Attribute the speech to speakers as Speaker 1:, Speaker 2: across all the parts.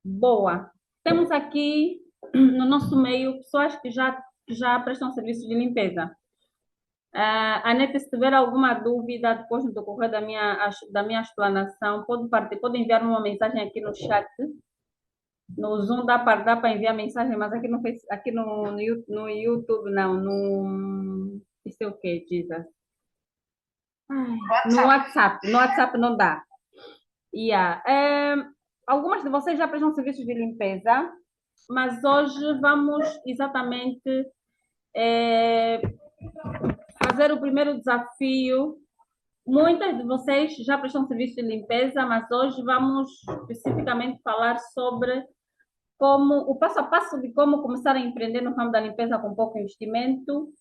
Speaker 1: Boa. Temos aqui no nosso meio pessoas que já prestam serviço de limpeza. Anete, se tiver alguma dúvida depois no decorrer da minha explanação, pode enviar uma mensagem aqui no chat. No Zoom dá para enviar mensagem, mas aqui aqui no YouTube não. Isso é o quê, Jesus?
Speaker 2: WhatsApp.
Speaker 1: No WhatsApp não dá. Yeah. Algumas de vocês já prestam serviços de limpeza, mas hoje vamos exatamente é, fazer o primeiro desafio. Muitas de vocês já prestam serviço de limpeza, mas hoje vamos especificamente falar sobre como o passo a passo de como começar a empreender no ramo da limpeza com pouco investimento.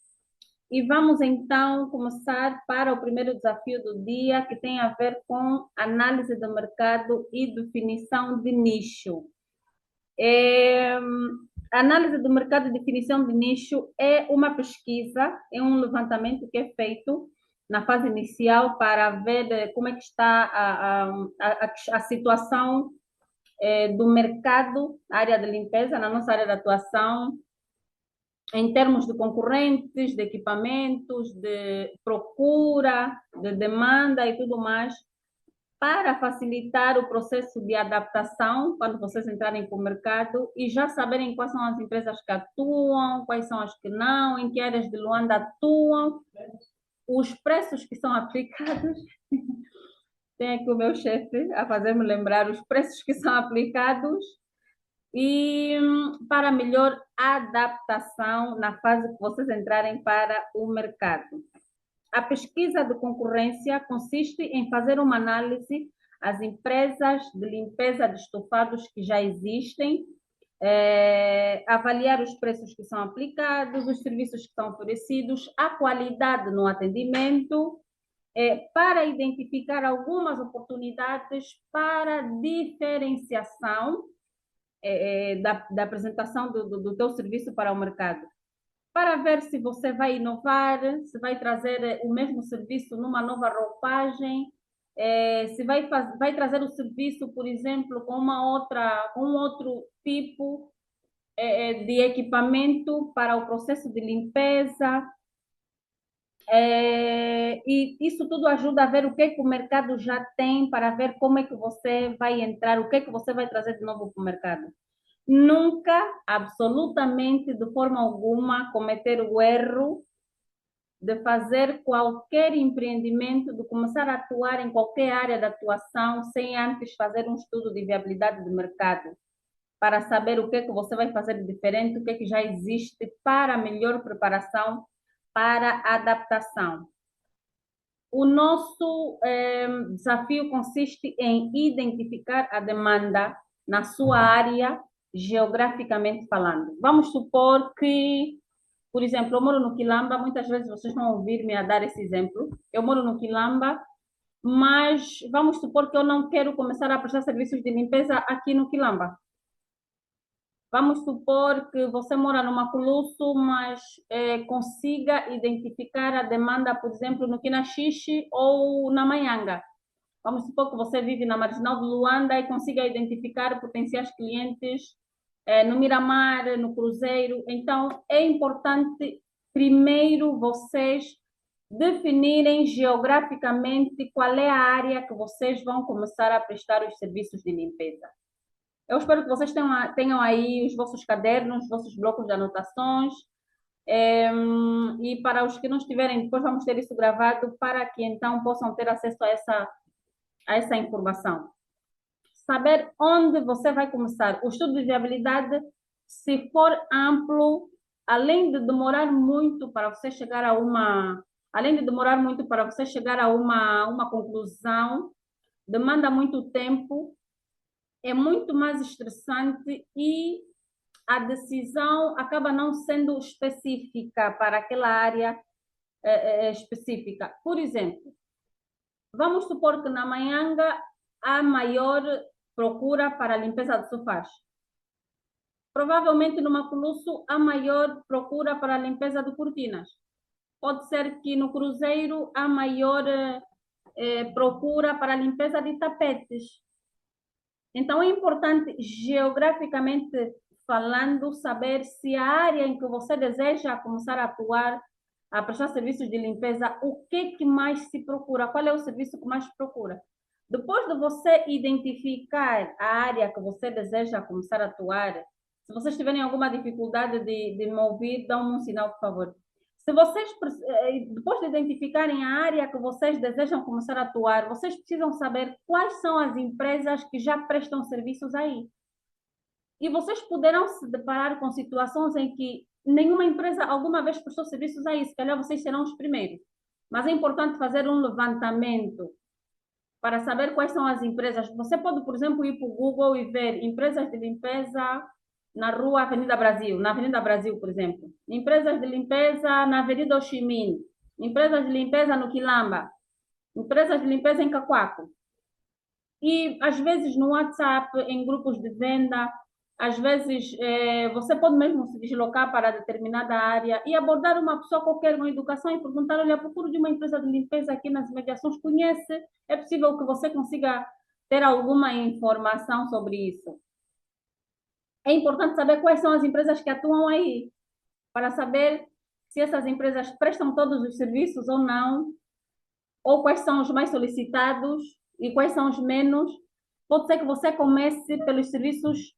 Speaker 1: E vamos então começar para o primeiro desafio do dia, que tem a ver com análise do mercado e definição de nicho. É, a análise do mercado e definição de nicho é uma pesquisa, é um levantamento que é feito na fase inicial para ver como é que está a situação do mercado, área de limpeza, na nossa área de atuação, em termos de concorrentes, de equipamentos, de procura, de demanda e tudo mais, para facilitar o processo de adaptação quando vocês entrarem para o mercado e já saberem quais são as empresas que atuam, quais são as que não, em que áreas de Luanda atuam, os preços que são aplicados. Tem aqui o meu chefe a fazer-me lembrar os preços que são aplicados e para melhor adaptação na fase que vocês entrarem para o mercado. A pesquisa de concorrência consiste em fazer uma análise às empresas de limpeza de estofados que já existem, avaliar os preços que são aplicados, os serviços que são oferecidos, a qualidade no atendimento, para identificar algumas oportunidades para diferenciação da apresentação do teu serviço para o mercado, para ver se você vai inovar, se vai trazer o mesmo serviço numa nova roupagem, se vai trazer o serviço, por exemplo, com um outro tipo de equipamento para o processo de limpeza. E isso tudo ajuda a ver o que, é que o mercado já tem, para ver como é que você vai entrar, o que é que você vai trazer de novo para o mercado. Nunca, absolutamente, de forma alguma, cometer o erro de fazer qualquer empreendimento, de começar a atuar em qualquer área de atuação sem antes fazer um estudo de viabilidade de mercado, para saber o que é que você vai fazer de diferente, o que é que já existe para melhor preparação para a adaptação. O nosso desafio consiste em identificar a demanda na sua área, geograficamente falando. Vamos supor que, por exemplo, eu moro no Quilamba, muitas vezes vocês vão ouvir-me a dar esse exemplo. Eu moro no Quilamba, mas vamos supor que eu não quero começar a prestar serviços de limpeza aqui no Quilamba. Vamos supor que você mora no Maculuço, mas consiga identificar a demanda, por exemplo, no Quinaxixe ou na Manhanga. Vamos supor que você vive na Marginal de Luanda e consiga identificar potenciais clientes no Miramar, no Cruzeiro. Então, é importante primeiro vocês definirem geograficamente qual é a área que vocês vão começar a prestar os serviços de limpeza. Eu espero que vocês tenham aí os vossos cadernos, os vossos blocos de anotações. E para os que não estiverem, depois vamos ter isso gravado para que então possam ter acesso a essa informação. Saber onde você vai começar. O estudo de viabilidade, se for amplo, além de demorar muito para você chegar a além de demorar muito para você chegar a uma conclusão, demanda muito tempo, é muito mais estressante e a decisão acaba não sendo específica para aquela área específica. Por exemplo, vamos supor que na Manhanga há maior procura para a limpeza de sofás. Provavelmente no Maculuço há maior procura para a limpeza de cortinas. Pode ser que no Cruzeiro há maior procura para a limpeza de tapetes. Então, é importante, geograficamente falando, saber se a área em que você deseja começar a atuar, a prestar serviços de limpeza, o que mais se procura, qual é o serviço que mais se procura. Depois de você identificar a área que você deseja começar a atuar, se vocês tiverem alguma dificuldade de me ouvir, dão-me um sinal, por favor. Se vocês, depois de identificarem a área que vocês desejam começar a atuar, vocês precisam saber quais são as empresas que já prestam serviços aí. E vocês poderão se deparar com situações em que nenhuma empresa alguma vez prestou serviços aí, se calhar vocês serão os primeiros. Mas é importante fazer um levantamento para saber quais são as empresas. Você pode, por exemplo, ir para o Google e ver empresas de limpeza na rua Avenida Brasil, na Avenida Brasil, por exemplo. Empresas de limpeza na Avenida Ho Chi Minh. Empresas de limpeza no Quilamba. Empresas de limpeza em Cacoaco. E, às vezes, no WhatsApp, em grupos de venda, às vezes, você pode mesmo se deslocar para determinada área e abordar uma pessoa qualquer com educação e perguntar, olha, procuro de uma empresa de limpeza aqui nas mediações, conhece? É possível que você consiga ter alguma informação sobre isso. É importante saber quais são as empresas que atuam aí, para saber se essas empresas prestam todos os serviços ou não, ou quais são os mais solicitados e quais são os menos. Pode ser que você comece pelos serviços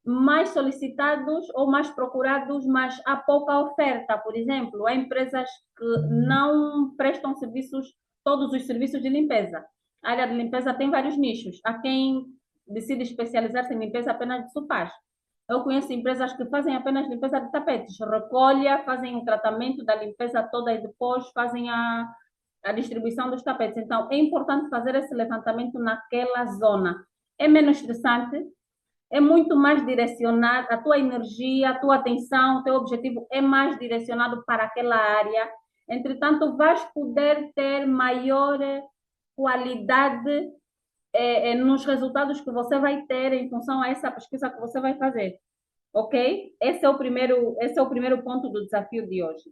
Speaker 1: mais solicitados ou mais procurados, mas há pouca oferta. Por exemplo, há empresas que não prestam serviços, todos os serviços de limpeza. A área de limpeza tem vários nichos. Há quem decide especializar-se em limpeza apenas de sofás. Eu conheço empresas que fazem apenas limpeza de tapetes, recolha, fazem o tratamento da limpeza toda e depois fazem a distribuição dos tapetes. Então, é importante fazer esse levantamento naquela zona. É menos estressante, é muito mais direcionado, a tua energia, a tua atenção, o teu objetivo é mais direcionado para aquela área. Entretanto, vais poder ter maior qualidade nos resultados que você vai ter em função a essa pesquisa que você vai fazer. Ok? Esse é o primeiro ponto do desafio de hoje.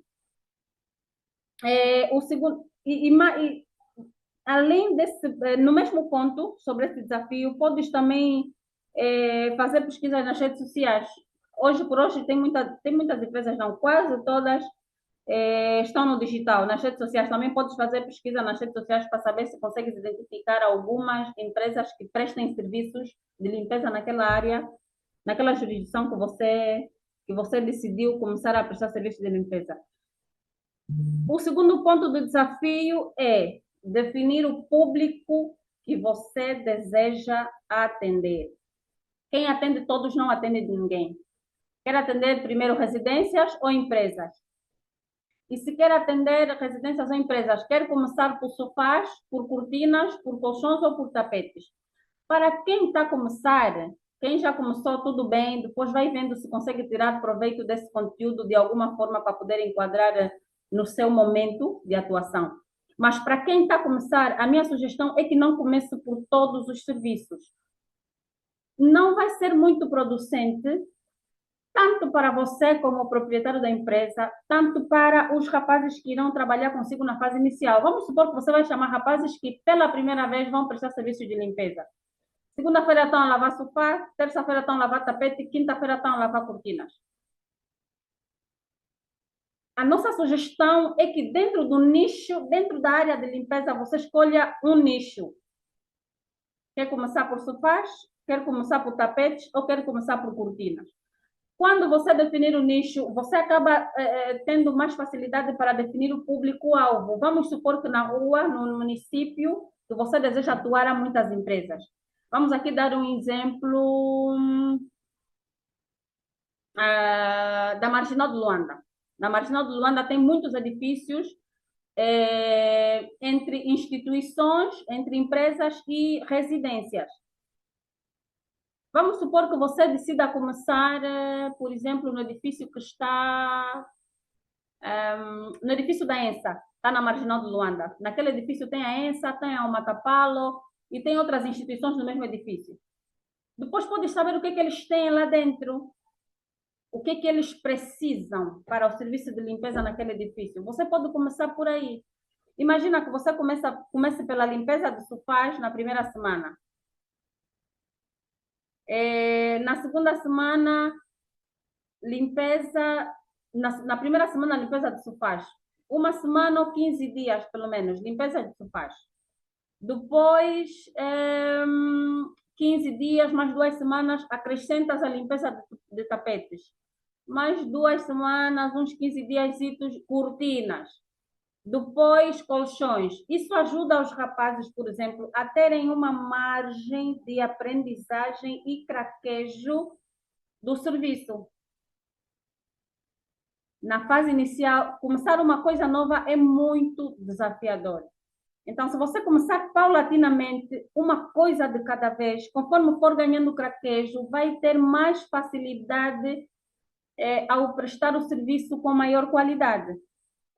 Speaker 1: O segundo, além desse, no mesmo ponto sobre esse desafio, podes também fazer pesquisas nas redes sociais. Hoje por hoje tem muitas empresas, não, quase todas estão no digital, nas redes sociais. Também podes fazer pesquisa nas redes sociais para saber se consegues identificar algumas empresas que prestem serviços de limpeza naquela área, naquela jurisdição que você decidiu começar a prestar serviços de limpeza. O segundo ponto do desafio é definir o público que você deseja atender. Quem atende todos não atende ninguém. Quer atender primeiro residências ou empresas? E se quer atender residências ou empresas, quer começar por sofás, por cortinas, por colchões ou por tapetes? Para quem está a começar, quem já começou tudo bem, depois vai vendo se consegue tirar proveito desse conteúdo de alguma forma para poder enquadrar no seu momento de atuação. Mas para quem está a começar, a minha sugestão é que não comece por todos os serviços. Não vai ser muito producente, tanto para você como proprietário da empresa, tanto para os rapazes que irão trabalhar consigo na fase inicial. Vamos supor que você vai chamar rapazes que pela primeira vez vão prestar serviço de limpeza. Segunda-feira estão a lavar sofá, terça-feira estão a lavar tapete, quinta-feira estão a lavar cortinas. A nossa sugestão é que dentro do nicho, dentro da área de limpeza, você escolha um nicho. Quer começar por sofás, quer começar por tapetes ou quer começar por cortinas. Quando você definir o nicho, você acaba tendo mais facilidade para definir o público-alvo. Vamos supor que na rua, no município que você deseja atuar, há muitas empresas. Vamos aqui dar um exemplo da Marginal de Luanda. Na Marginal de Luanda tem muitos edifícios entre instituições, entre empresas e residências. Vamos supor que você decida começar, por exemplo, no edifício que está no edifício da ENSA, está na Marginal de Luanda. Naquele edifício tem a ENSA, tem a Matapalo e tem outras instituições no mesmo edifício. Depois podes saber o que é que eles têm lá dentro, o que é que eles precisam para o serviço de limpeza naquele edifício. Você pode começar por aí. Imagina que você comece pela limpeza de sofás na primeira semana. Na segunda semana, limpeza. Na primeira semana, limpeza de sofás. Uma semana ou 15 dias, pelo menos, limpeza de sofás. Depois, 15 dias, mais 2 semanas, acrescentas a limpeza de tapetes. Mais 2 semanas, uns 15 dias, cortinas. Depois, colchões. Isso ajuda os rapazes, por exemplo, a terem uma margem de aprendizagem e traquejo do serviço. Na fase inicial, começar uma coisa nova é muito desafiador. Então, se você começar paulatinamente, uma coisa de cada vez, conforme for ganhando traquejo, vai ter mais facilidade ao prestar o serviço com maior qualidade.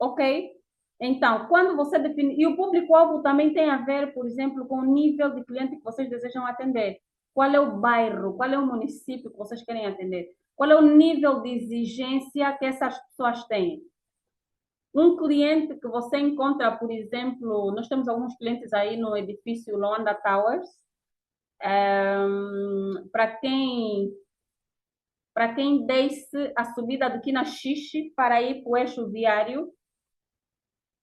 Speaker 1: Ok? Então, quando você define. E o público-alvo também tem a ver, por exemplo, com o nível de cliente que vocês desejam atender. Qual é o bairro, qual é o município que vocês querem atender? Qual é o nível de exigência que essas pessoas têm? Um cliente que você encontra, por exemplo, nós temos alguns clientes aí no edifício Luanda Towers, para quem desce a subida do Quinaxixe para ir para o eixo viário,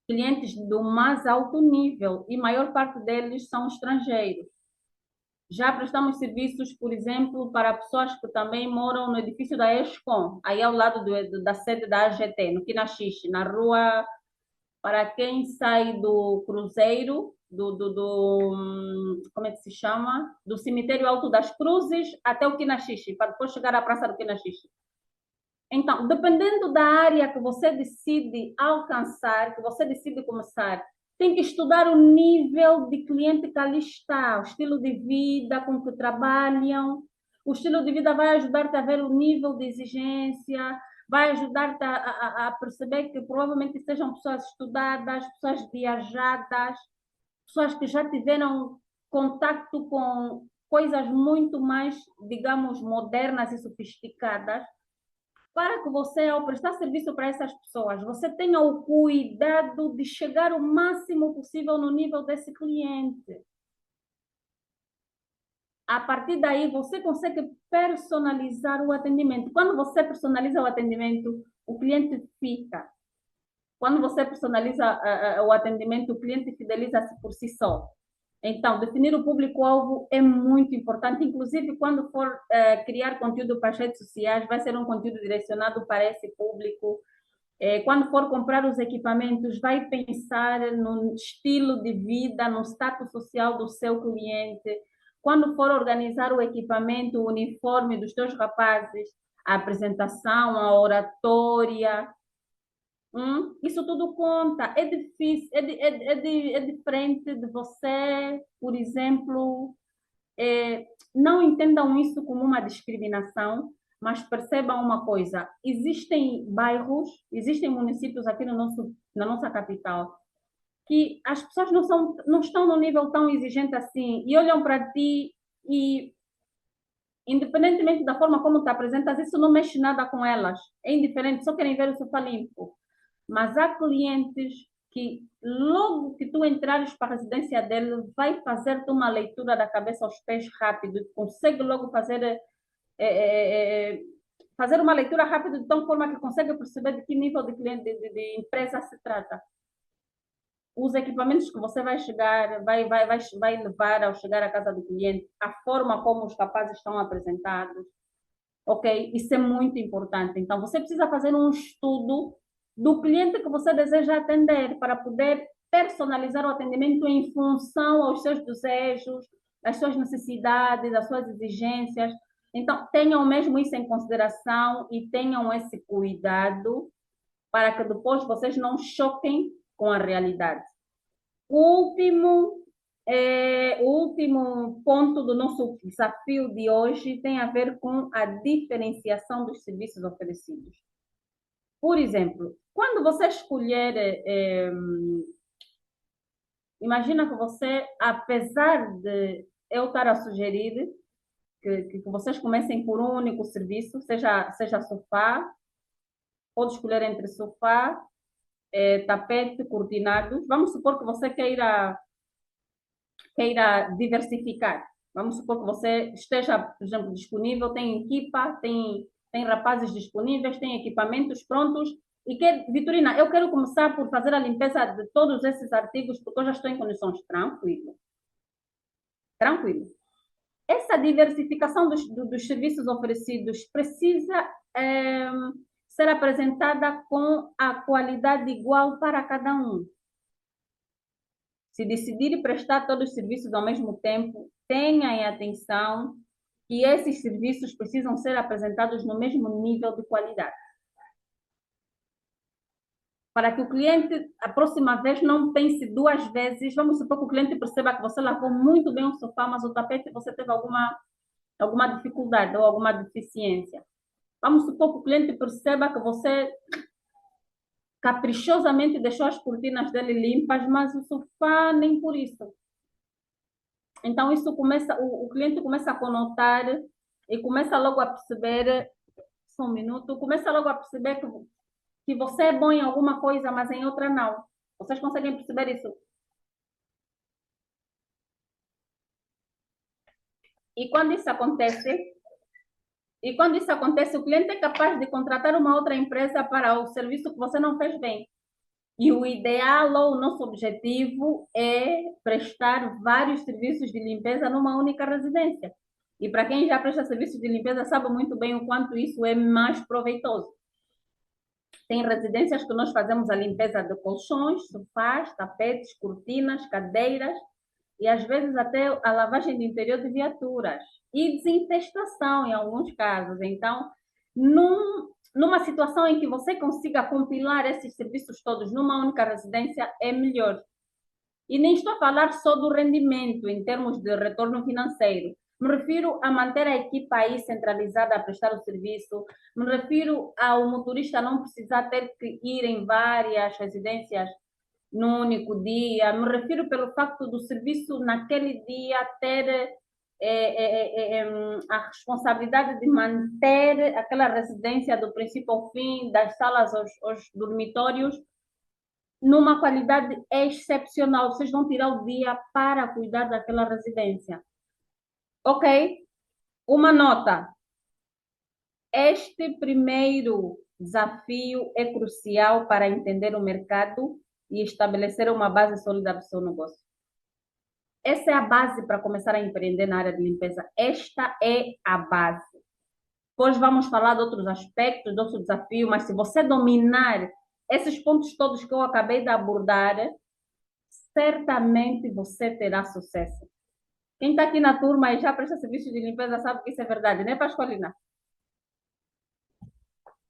Speaker 1: clientes do mais alto nível e maior parte deles são estrangeiros. Já prestamos serviços, por exemplo, para pessoas que também moram no edifício da Escom, aí ao lado da sede da AGT, no Quinaxixe, na rua, para quem sai do Cruzeiro, como é que se chama? Do cemitério Alto das Cruzes até o Quinaxixe, para depois chegar à Praça do Quinaxixe. Então, dependendo da área que você decide alcançar, que você decide começar, tem que estudar o nível de cliente que ali está, o estilo de vida com que trabalham. O estilo de vida vai ajudar-te a ver o nível de exigência, vai ajudar-te a perceber que provavelmente sejam pessoas estudadas, pessoas viajadas, pessoas que já tiveram contato com coisas muito mais, digamos, modernas e sofisticadas, para que você, ao prestar serviço para essas pessoas, você tenha o cuidado de chegar o máximo possível no nível desse cliente. A partir daí, você consegue personalizar o atendimento. Quando você personaliza o atendimento, o cliente fica. Quando você personaliza o atendimento, o cliente fideliza-se por si só. Então, definir o público-alvo é muito importante, inclusive quando for criar conteúdo para as redes sociais, vai ser um conteúdo direcionado para esse público. Quando for comprar os equipamentos, vai pensar no estilo de vida, no status social do seu cliente. Quando for organizar o equipamento, o uniforme dos teus rapazes, a apresentação, a oratória, isso tudo conta. É difícil, é diferente de você, por exemplo, não entendam isso como uma discriminação, mas percebam uma coisa: existem bairros, existem municípios aqui na nossa capital que as pessoas não estão no nível tão exigente assim e olham para ti e, independentemente da forma como te apresentas, isso não mexe nada com elas. É indiferente, só querem ver o sofá limpo. Mas há clientes que logo que tu entrares para a residência dele, vai fazer-te uma leitura da cabeça aos pés rápido, consegue logo fazer uma leitura rápida de tal forma que consegue perceber de que nível de cliente, de empresa se trata. Os equipamentos que você vai levar ao chegar à casa do cliente, a forma como os rapazes estão apresentados, ok? Isso é muito importante. Então, você precisa fazer um estudo do cliente que você deseja atender para poder personalizar o atendimento em função aos seus desejos, às suas necessidades, às suas exigências. Então, tenham mesmo isso em consideração e tenham esse cuidado para que depois vocês não choquem com a realidade. O último ponto do nosso desafio de hoje tem a ver com a diferenciação dos serviços oferecidos. Por exemplo, quando você escolher, imagina que você, apesar de eu estar a sugerir que vocês comecem por um único serviço, seja sofá, pode escolher entre sofá, tapete, cortinados. Vamos supor que você queira diversificar. Vamos supor que você esteja, por exemplo, disponível, tem equipa, tem rapazes disponíveis, tem equipamentos prontos e quer, Vitorina, eu quero começar por fazer a limpeza de todos esses artigos porque eu já estou em condições tranquilo, tranquilo. Essa diversificação dos serviços oferecidos precisa eh, ser apresentada com a qualidade igual para cada um. Se decidir prestar todos os serviços ao mesmo tempo, tenha em atenção que esses serviços precisam ser apresentados no mesmo nível de qualidade. Para que o cliente, a próxima vez, não pense duas vezes. Vamos supor que o cliente perceba que você lavou muito bem o sofá, mas o tapete você teve alguma dificuldade ou alguma deficiência. Vamos supor que o cliente perceba que você caprichosamente deixou as cortinas dele limpas, mas o sofá nem por isso. Então, isso começa, o cliente começa a conotar e começa logo a perceber, só um minuto, começa logo a perceber que você é bom em alguma coisa, mas em outra não. Vocês conseguem perceber isso? E quando isso acontece, o cliente é capaz de contratar uma outra empresa para o serviço que você não fez bem. E o ideal ou o nosso objetivo é prestar vários serviços de limpeza numa única residência. E para quem já presta serviços de limpeza sabe muito bem o quanto isso é mais proveitoso. Tem residências que nós fazemos a limpeza de colchões, sofás, tapetes, cortinas, cadeiras e às vezes até a lavagem do interior de viaturas e desinfestação em alguns casos. Então, numa situação em que você consiga compilar esses serviços todos numa única residência, é melhor. E nem estou a falar só do rendimento em termos de retorno financeiro. Me refiro a manter a equipa aí centralizada a prestar o serviço. Me refiro ao motorista não precisar ter que ir em várias residências num único dia. Me refiro pelo facto do serviço naquele dia ter a responsabilidade de manter aquela residência do princípio ao fim, das salas aos dormitórios, numa qualidade excepcional. Vocês vão tirar o dia para cuidar daquela residência. Ok? Uma nota. Este primeiro desafio é crucial para entender o mercado e estabelecer uma base sólida do seu negócio. Essa é a base para começar a empreender na área de limpeza. Esta é a base. Depois vamos falar de outros aspectos do seu desafio, mas se você dominar esses pontos todos que eu acabei de abordar, certamente você terá sucesso. Quem está aqui na turma e já presta serviço de limpeza sabe que isso é verdade, né, Pascoalina?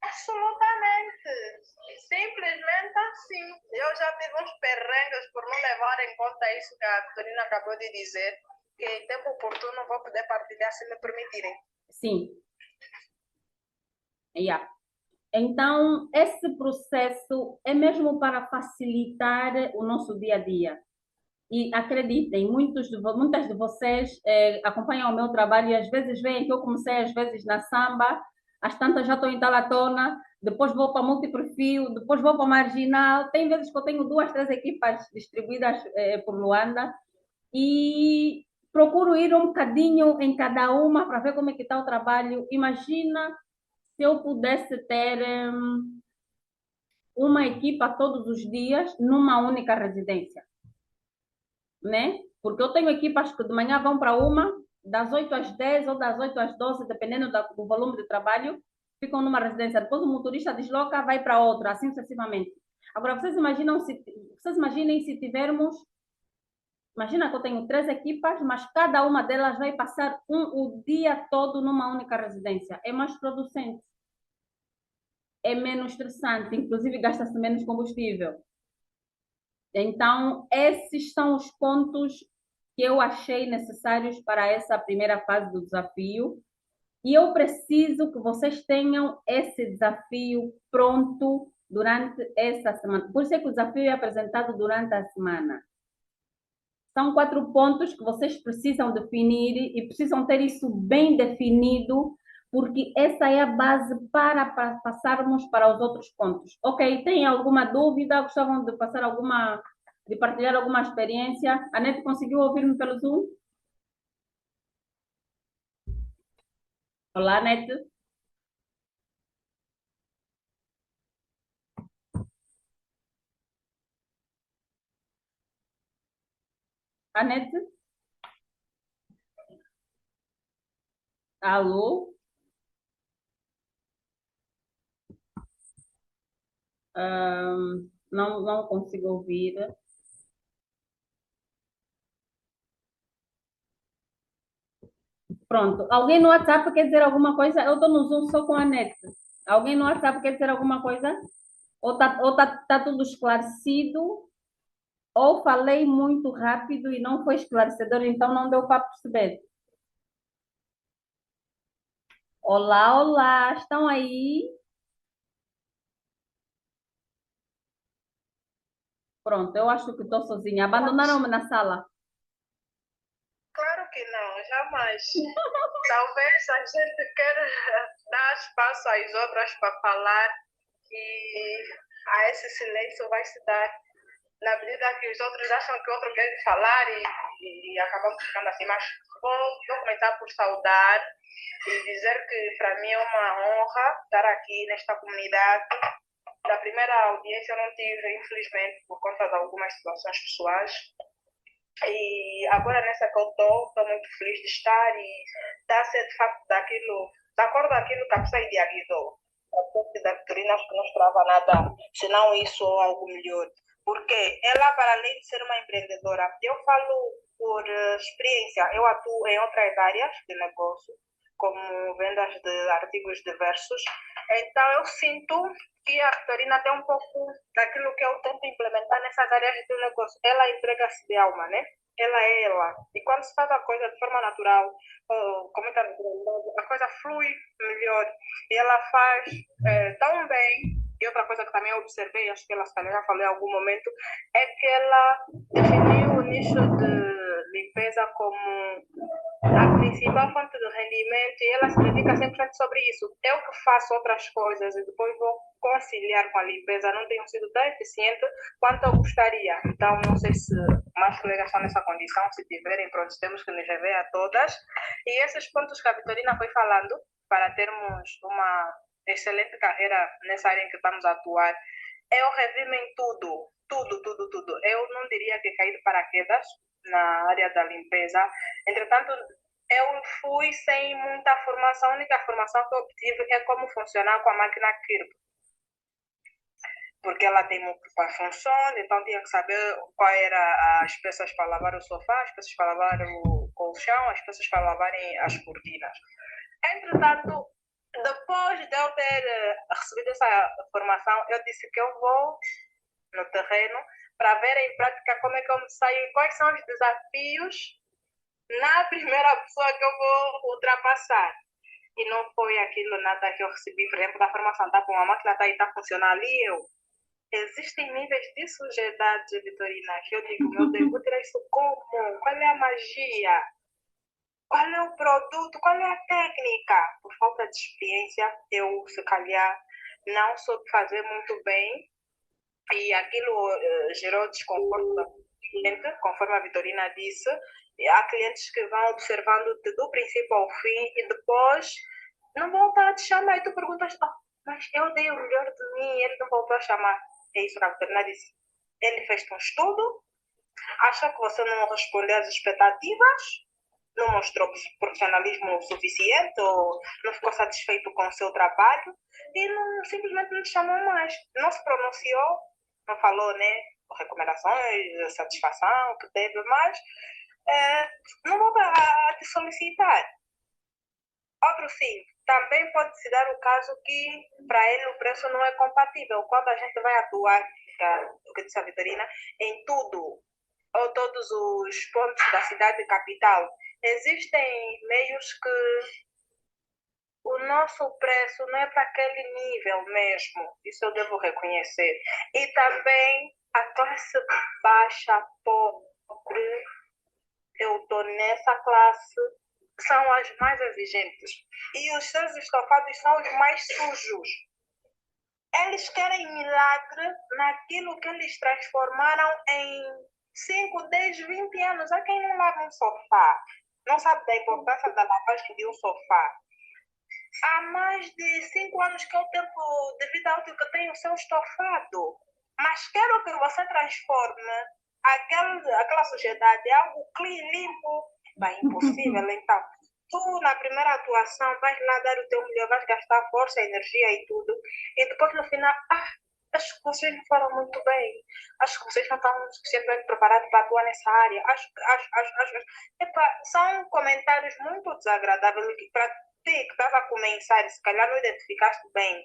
Speaker 2: Absolutamente. Simplesmente assim. Eu já tive uns perrengues por não levar em conta isso que a Vitorina acabou de dizer, que em tempo oportuno vou poder partilhar se me permitirem.
Speaker 1: Sim. Yeah. Então, esse processo é mesmo para facilitar o nosso dia a dia. E acreditem, muitas de vocês acompanham o meu trabalho e às vezes veem que eu comecei às vezes na samba, às tantas já estou em Talatona, depois vou para multiperfil, depois vou para marginal. Tem vezes que eu tenho 2, 3 equipas distribuídas por Luanda e procuro ir um bocadinho em cada uma para ver como é que está o trabalho. Imagina se eu pudesse ter uma equipa todos os dias numa única residência, né? Porque eu tenho equipas que de manhã vão para uma, das 8 às 10 ou das 8 às 12, dependendo do volume de trabalho, ficam numa residência. Depois o motorista desloca, vai para outra, assim sucessivamente. Agora, vocês imaginem se tivermos, imagina que eu tenho 3 equipas, mas cada uma delas vai passar o dia todo numa única residência. É mais producente, é menos estressante, inclusive gasta-se menos combustível. Então, esses são os pontos que eu achei necessários para essa primeira fase do desafio. E eu preciso que vocês tenham esse desafio pronto durante essa semana. Por isso é que o desafio é apresentado durante a semana. São 4 pontos que vocês precisam definir e precisam ter isso bem definido, porque essa é a base para passarmos para os outros pontos. Ok, tem alguma dúvida? Gostavam de de partilhar alguma experiência? A Nete conseguiu ouvir-me pelo Zoom? Olá, Nete. Anete? Alô? Não, não consigo ouvir. Pronto. Alguém no WhatsApp quer dizer alguma coisa? Eu estou no Zoom só com a Nete. Alguém no WhatsApp quer dizer alguma coisa? Ou tá tudo esclarecido? Ou falei muito rápido e não foi esclarecedor, então não deu para perceber. Olá, olá, estão aí? Pronto, eu acho que estou sozinha. Abandonaram-me na sala.
Speaker 2: Claro que não, jamais. Talvez a gente queira dar espaço às outras para falar e a esse silêncio vai se dar na medida que os outros acham que o outro quer falar e acabamos ficando assim. Mas vou começar por saudar e dizer que para mim é uma honra estar aqui nesta comunidade. Da primeira audiência eu não tive, infelizmente, por conta de algumas situações pessoais. E agora nessa que eu estou muito feliz de estar e está a ser de facto daquilo, de acordo com aquilo que a pessoa idealizou. A pessoa da Vitorina acho que não esperava nada, senão isso ou algo melhor. Porque ela, para além de ser uma empreendedora, eu falo por experiência, eu atuo em outras áreas de negócio, como vendas de artigos diversos. Então eu sinto que a Vitorina tem um pouco daquilo que eu tento implementar nessas áreas do negócio. Ela entrega-se de alma, né? Ela é ela. E quando se faz a coisa de forma natural, com muita naturalidade, a coisa flui melhor. E ela faz tão bem. E outra coisa que também observei, acho que ela se calhar já falou em algum momento, é que ela definiu o nicho de limpeza como a principal fonte de rendimento e ela se dedica 100% sobre isso. Eu que faço outras coisas e depois vou conciliar com a limpeza, não tenho sido tão eficiente quanto eu gostaria. Então, não sei se mais colegas estão nessa condição, se tiverem, pronto, temos que nos rever a todas. E esses pontos que a Vitorina foi falando, para termos uma excelente carreira nessa área em que estamos a atuar, eu revi-me em tudo, tudo, tudo, tudo. Eu não diria que caí de paraquedas na área da limpeza. Entretanto, eu fui sem muita formação. A única formação que eu obtive é como funcionar com a máquina Kirby, porque ela tem múltiplas funções, então tinha que saber qual era as peças para lavar o sofá, as peças para lavar o colchão, as peças para lavarem as cortinas. Entretanto, depois de eu ter recebido essa formação, eu disse que eu vou no terreno para ver em prática como é que eu me saio e quais são os desafios na primeira pessoa que eu vou ultrapassar. E não foi aquilo nada que eu recebi, por exemplo, da formação. Tá bom, a máquina está aí, está funcionando ali, eu. Existem níveis de sujidade, Vitorina, que eu digo, meu Deus, vou tirar isso como? Qual é a magia? Qual é o produto? Qual é a técnica? Por falta de experiência, eu, se calhar, não soube fazer muito bem e aquilo gerou desconforto da cliente, conforme a Vitorina disse. Há clientes que vão observando do princípio ao fim e depois não voltam a te chamar e tu perguntas, oh, mas eu dei o melhor de mim e ele não voltou a chamar. É isso que a Vitorina disse. Ele fez um estudo, acha que você não respondeu às expectativas, não mostrou profissionalismo suficiente ou não ficou satisfeito com o seu trabalho e não, simplesmente não te chamou mais. Não se pronunciou, não falou, né? Recomendações, satisfação que teve, mas não volta a te solicitar. Outro sim, também pode se dar o caso que para ele o preço não é compatível. Quando a gente vai atuar, o que disse a Vitorina, em tudo, ou todos os pontos da cidade capital, existem meios que o nosso preço não é para aquele nível mesmo, isso eu devo reconhecer. E também a classe baixa, pobre, eu estou nessa classe, são as mais exigentes. E os seus estofados são os mais sujos. Eles querem milagre naquilo que eles transformaram em 5, 10, 20 anos. Há quem não lava um sofá, não sabe da importância da lavagem de um sofá. Há mais de 5 anos que é o tempo de vida útil que tem o seu estofado. Mas quero que você transforme aquela sociedade em algo clean, limpo. Bem, impossível, então. Tu, na primeira atuação, vais lá dar o teu melhor, vais gastar força, energia e tudo. E depois, no final, acho que vocês não foram muito bem. Acho que vocês não estão suficientemente preparados para atuar nessa área. Acho. Epa, são comentários muito desagradáveis que para ti que estás a começar e se calhar não identificaste bem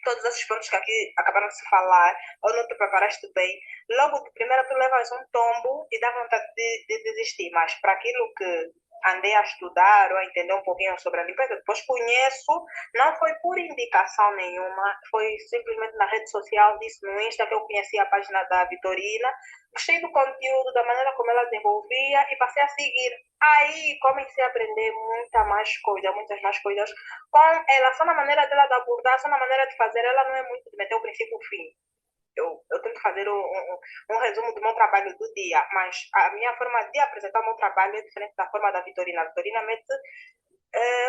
Speaker 2: todos esses pontos que aqui acabaram de se falar, ou não te preparaste bem, logo de primeira tu levas um tombo e dá vontade de desistir. Mas para aquilo que andei a estudar ou a entender um pouquinho sobre a limpeza, depois conheço, não foi por indicação nenhuma, foi simplesmente na rede social, disse no Insta que eu conheci a página da Vitorina, gostei do conteúdo, da maneira como ela desenvolvia e passei a seguir. Aí comecei a aprender muitas mais coisas com ela, só na maneira dela de abordar, só na maneira de fazer, ela não é muito de meter o princípio o fim. Eu tento fazer um resumo do meu trabalho do dia, mas a minha forma de apresentar o meu trabalho é diferente da forma da Vitorina. A Vitorina mete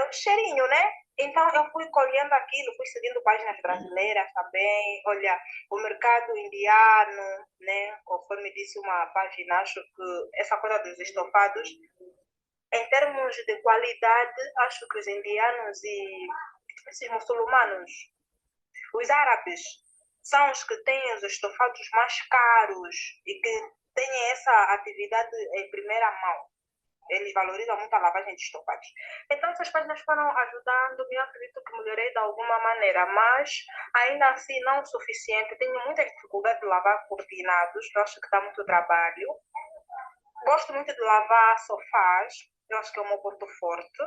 Speaker 2: um cheirinho, né? Então eu fui colhendo aquilo, fui seguindo páginas brasileiras também. Olha, o mercado indiano, né? Conforme disse uma página, acho que essa coisa dos estofados, em termos de qualidade, acho que os indianos e esses muçulmanos, os árabes, são os que têm os estofados mais caros e que têm essa atividade em primeira mão. Eles valorizam muito a lavagem de estofados. Então, essas páginas foram ajudando, eu acredito que melhorei de alguma maneira, mas ainda assim não o suficiente. Tenho muita dificuldade de lavar cortinados, eu acho que dá muito trabalho. Gosto muito de lavar sofás, eu acho que é o meu ponto forte.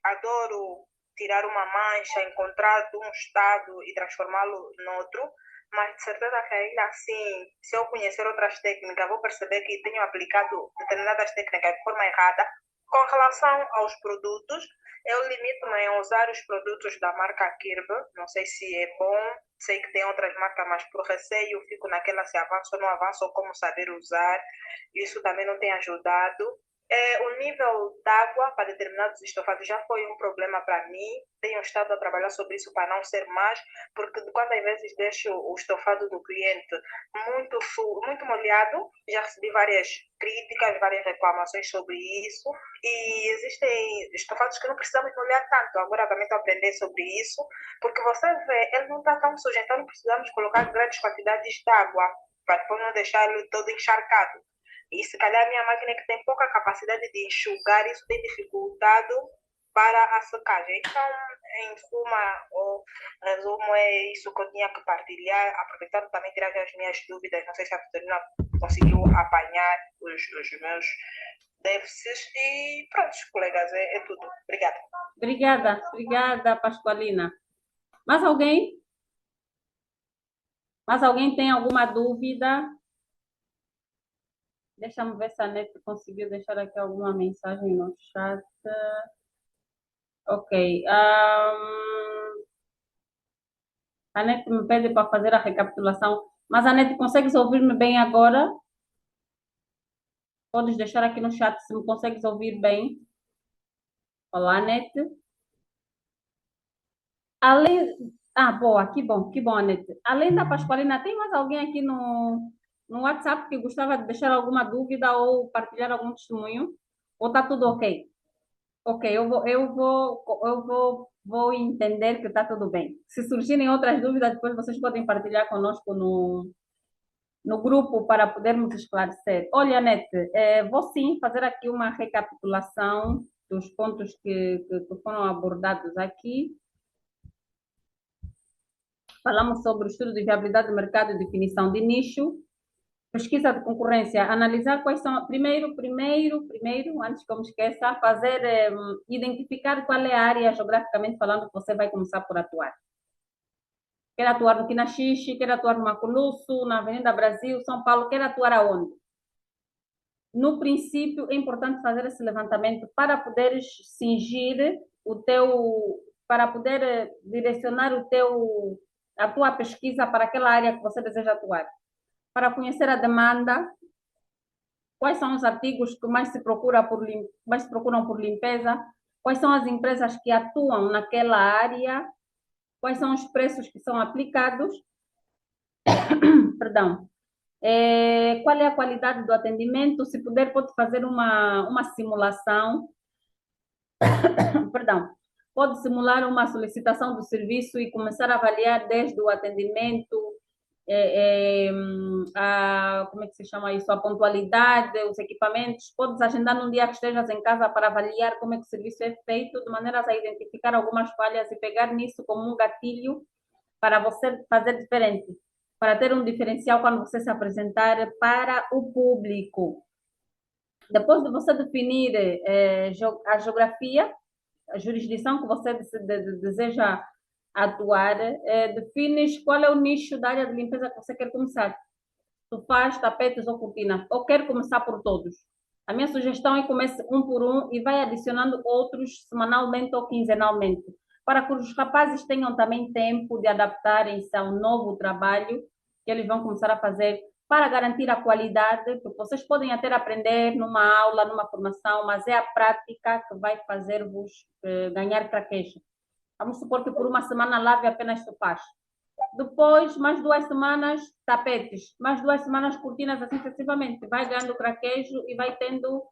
Speaker 2: Adoro tirar uma mancha, encontrar de um estado e transformá-lo noutro, mas de certeza que ainda assim, se eu conhecer outras técnicas, vou perceber que tenho aplicado determinadas técnicas de forma errada. Com relação aos produtos, eu limito-me em usar os produtos da marca Kirby, não sei se é bom, sei que tem outras marcas, mas por receio fico naquela se avanço ou não avanço, ou como saber usar, isso também não tem ajudado. O nível d'água para determinados estofados já foi um problema para mim. Tenho estado a trabalhar sobre isso para não ser mais, porque quando às vezes deixo o estofado do cliente muito molhado, já recebi várias críticas, várias reclamações sobre isso. E existem estofados que não precisamos molhar tanto. Agora também estou a aprender sobre isso, porque você vê, ele não está tão sujo, então não precisamos colocar grandes quantidades de água para depois não deixar ele todo encharcado. E se calhar a minha máquina que tem pouca capacidade de enxugar, isso tem dificultado para a secagem. Então, em suma, o resumo é isso que eu tinha que partilhar, aproveitando também tirar as minhas dúvidas. Não sei se a Vitorina conseguiu apanhar os meus déficits. E pronto, colegas, é tudo. Obrigada.
Speaker 1: Obrigada, Pascoalina. Mais alguém? Mais alguém tem alguma dúvida? Deixa-me ver se a Net conseguiu deixar aqui alguma mensagem no chat. Ok. A Net me pede para fazer a recapitulação. Mas a Net, consegues ouvir-me bem agora? Podes deixar aqui no chat se me consegues ouvir bem. Olá, Net. Boa, que bom, Anete. Além da Pascoalina, tem mais alguém aqui no WhatsApp que gostava de deixar alguma dúvida ou partilhar algum testemunho? Ou tá tudo ok? Ok, vou entender que está tudo bem. Se surgirem outras dúvidas, depois vocês podem partilhar conosco no grupo para podermos esclarecer. Olha, Anete, vou sim fazer aqui uma recapitulação dos pontos que foram abordados aqui. Falamos sobre o estudo de viabilidade do mercado e definição de nicho, pesquisa de concorrência, analisar quais são, primeiro, antes que eu me esqueça, identificar qual é a área, geograficamente falando, que você vai começar por atuar. Quer atuar no Quinaxixi, quer atuar no Maculuço, na Avenida Brasil, São Paulo, quer atuar aonde? No princípio, é importante fazer esse levantamento para poderes cingir para poder direcionar a tua pesquisa para aquela área que você deseja atuar. Para conhecer a demanda, quais são os artigos que mais se procuram por limpeza, quais são as empresas que atuam naquela área, quais são os preços que são aplicados, perdão, qual é a qualidade do atendimento, se puder pode fazer uma simulação, perdão, pode simular uma solicitação do serviço e começar a avaliar desde o atendimento, como é que se chama isso? A pontualidade, os equipamentos. Podes agendar num dia que estejas em casa para avaliar como é que o serviço é feito, de maneira a identificar algumas falhas e pegar nisso como um gatilho para você fazer diferente, para ter um diferencial quando você se apresentar para o público. Depois de você definir a geografia, a jurisdição que você deseja atuar, defines qual é o nicho da área de limpeza que você quer começar. Sofás, tapetes ou cortinas, ou quer começar por todos. A minha sugestão é que comece um por um e vai adicionando outros semanalmente ou quinzenalmente, para que os rapazes tenham também tempo de adaptarem-se ao novo trabalho que eles vão começar a fazer para garantir a qualidade, porque vocês podem até aprender numa aula, numa formação, mas é a prática que vai fazer-vos ganhar traquejo. Vamos supor que por uma semana lave apenas sofás. Depois, mais 2 semanas, tapetes. Mais 2 semanas, cortinas, assim sucessivamente. Vai ganhando traquejo e vai tendo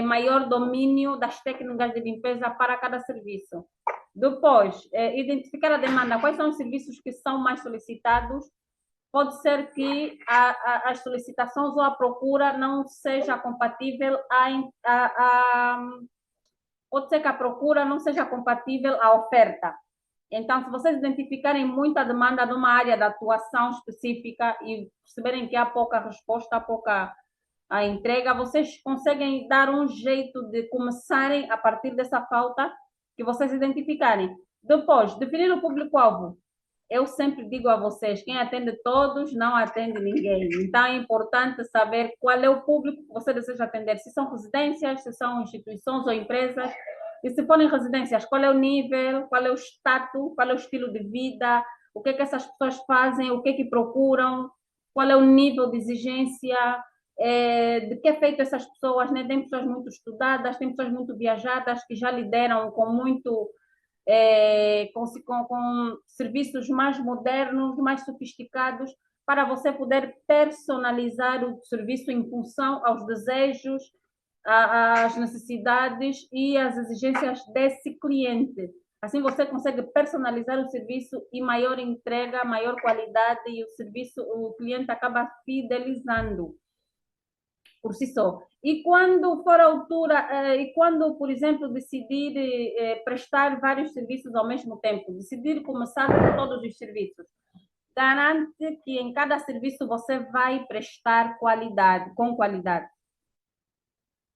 Speaker 1: maior domínio das técnicas de limpeza para cada serviço. Depois, identificar a demanda. Quais são os serviços que são mais solicitados? Pode ser que as solicitações ou a procura não seja compatível pode ser que a procura não seja compatível à oferta. Então, se vocês identificarem muita demanda numa área de atuação específica e perceberem que há pouca resposta, há pouca a entrega, vocês conseguem dar um jeito de começarem a partir dessa falta que vocês identificarem. Depois, definir o público-alvo. Eu sempre digo a vocês, quem atende todos não atende ninguém. Então, é importante saber qual é o público que você deseja atender. Se são residências, se são instituições ou empresas. E se forem residências, qual é o nível, qual é o status, qual é o estilo de vida, o que essas pessoas fazem, o que procuram, qual é o nível de exigência, de que é feito essas pessoas, né? Tem pessoas muito estudadas, tem pessoas muito viajadas que já lideram com muito com serviços mais modernos, mais sofisticados, para você poder personalizar o serviço em função aos desejos, às necessidades e às exigências desse cliente. Assim você consegue personalizar o serviço e maior entrega, maior qualidade e o cliente acaba fidelizando por si só. E quando for a altura, e quando, por exemplo, decidir prestar vários serviços ao mesmo tempo, decidir começar com todos os serviços, garante que em cada serviço você vai prestar com qualidade.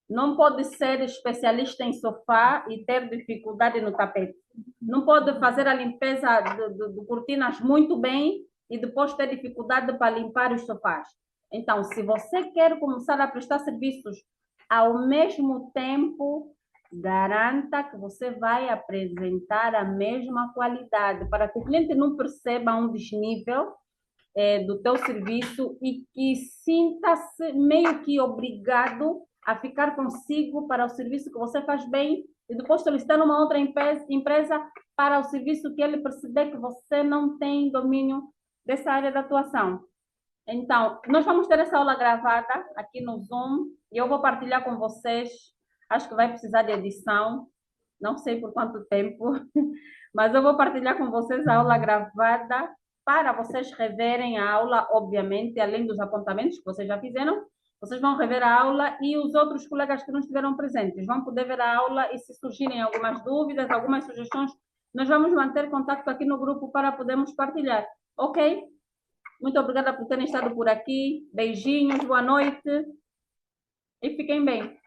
Speaker 1: Não pode ser especialista em sofá e ter dificuldade no tapete. Não pode fazer a limpeza de cortinas muito bem e depois ter dificuldade para limpar os sofás. Então, se você quer começar a prestar serviços ao mesmo tempo, garanta que você vai apresentar a mesma qualidade, para que o cliente não perceba um desnível do teu serviço e que sinta-se meio que obrigado a ficar consigo para o serviço que você faz bem e depois solicitar uma outra empresa para o serviço que ele perceber que você não tem domínio dessa área de atuação. Então, nós vamos ter essa aula gravada aqui no Zoom e eu vou partilhar com vocês. Acho que vai precisar de edição, não sei por quanto tempo, mas eu vou partilhar com vocês a aula gravada para vocês reverem a aula, obviamente, além dos apontamentos que vocês já fizeram. Vocês vão rever a aula e os outros colegas que não estiveram presentes vão poder ver a aula e se surgirem algumas dúvidas, algumas sugestões, nós vamos manter contato aqui no grupo para podermos partilhar, ok? Muito obrigada por terem estado por aqui. Beijinhos, boa noite e fiquem bem.